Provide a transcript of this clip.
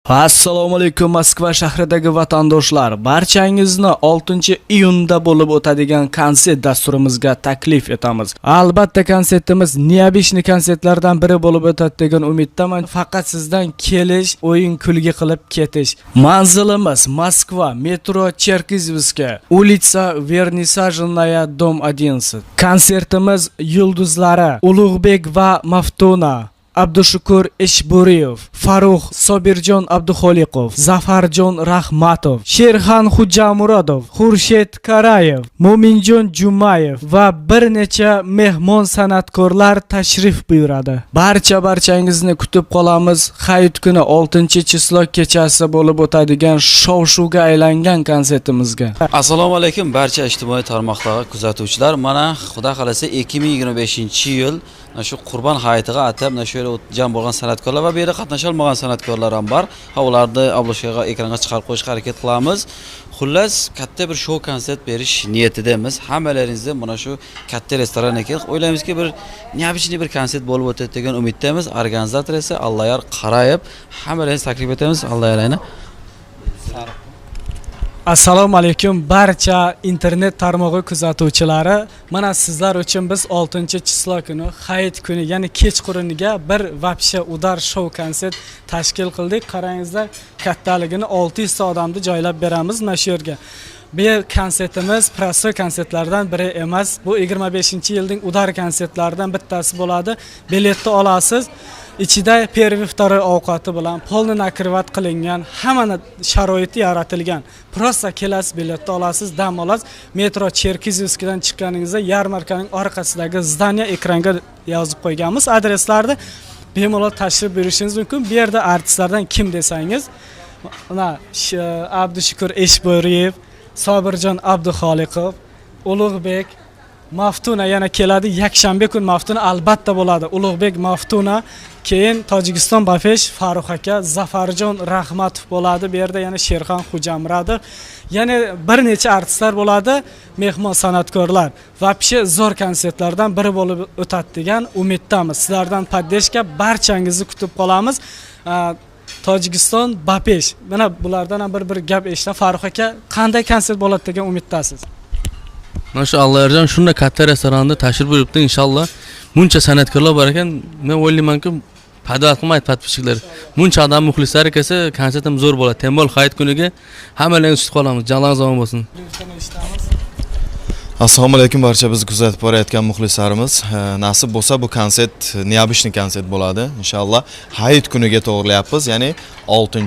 Assalomu alaykum Moskva shahridagi vatandoshlar. Barchangizni 6-iyunda bo'lib o'tadigan konsert dasturimizga taklif etamiz. Albatta konsertimiz neobishni konsertlardan biri bo'lib o'tadi degan umiddaman. Faqat sizdan kelish, o'yin kulgi qilib ketish. Manzilimiz Moskva, metro Cherkizovskaya, улица Vernissajnaya, dom 11. Konsertimiz yulduzlari Ulug'bek va Maftuna, Abdushukur Ishburiyev, Farruh Sobirjon Abduxoliqov, Zafarjon Rahmatov, Sherxan Xujamurodov, Xurshid Karayev, Mo'minjon Jumayev va bir necha mehmon san'atkorlar tashrif buyuradi. Barchangizni kutib qolamiz. Hayit kuni 6-chislo kechasi bo'lib o'tadigan shov-shuvga aylangan konsertimizga. Assalomu alaykum barcha ijtimoiy tarmoqdagi kuzatuvchilar. Mana xudo xolasa 2025-yil shu Qurbon hayitiga atab shu yerda jam bo'lgan san'atkorlar va bu yerda qatnasha olmagan san'atkorlar ham bor. Ularni obloshkaga, ekranga chiqarib qo'yishga harakat qilamiz. Xullas, katta bir show konsert berish niyatidamiz. Hammalaringizni mana shu katta restoranga kelib, o'ylaymizki bir neobычный bir konsert bo'lib o'tadi degan umiddamiz. Organizator esa Alloyor Qarayib, hammalaringizni taklif etamiz. Alloh yalayni. Assalomu alaykum barcha internet tarmog'i kuzatuvchilari. Mana sizlar uchun biz 6-chislo kuni, hayit kuni, ya'ni kechquruniga bir vapsha udar show konsert tashkil qildik. Qarangizlar, kattaligini 600 ta odamni joylab beramiz mana shu yerga. Bu konsertimiz prosto konsertlardan biri emas. Bu 25-yilning udar konsertlaridan bittasi bo'ladi. Biletni olasiz. Ichida первый, второй ovqati bilan polni nakrivat qilingan, hamma sharoiti yaratilgan. Prosta kelasiz, biletni olasiz, dam olasiz. Metro Cherkizovskadan chiqqaningizda yarmarkaning orqasidagi zdaniya ekranga yozib qo'yganmiz adreslarni. Bemalol tashrif buyurishingiz mumkin. Bu yerda artistlardan kim desangiz, mana Abdushukur Ishburiyev, Sobirjon Abduxoliqov, Ulug'bek, Maftuna yana keladi. Yakshanba kun Maftuna albatta bo'ladi. Ulug'bek, Maftuna, keyin Tojikiston Bafesh, Farruh aka, Zafarjon Rahmatov bo'ladi. Bu yerda yana Sherxan Xujamurodov, yana bir necha artistlar bo'ladi, mehmon san'atkorlar. Vapshe zo'r konsertlardan biri bo'lib o'tadi degan umiddamiz. Sizlardan poddeshka barchangizni kutib qolamiz. Tojikiston Bafesh. Mana bulardan ham bir gap eshitdim. Farruh aka, qanday konsert bo'ladi degan umiddasiz? Maşallah Ercan shunda katta restoranda tashrif buyuribdi inshaalloh. Muncha san'atkorlar bor ekan. Men o'ylaymanki, podvat qilmaydi podpischilar. Muncha odam muxlislari kelsa, konsertim zo'r bo'ladi. Temol hayit kuniga hammalaringizni kutib qolamiz. Jalongiz omon bo'lsin. Assalomu alaykum barcha biz kuzatib borayotgan muxlislarimiz. Nasib bo'lsa bu konsert neobычный konsert bo'ladi inshaalloh. Hayit kuniga to'g'rilayapmiz, ya'ni 6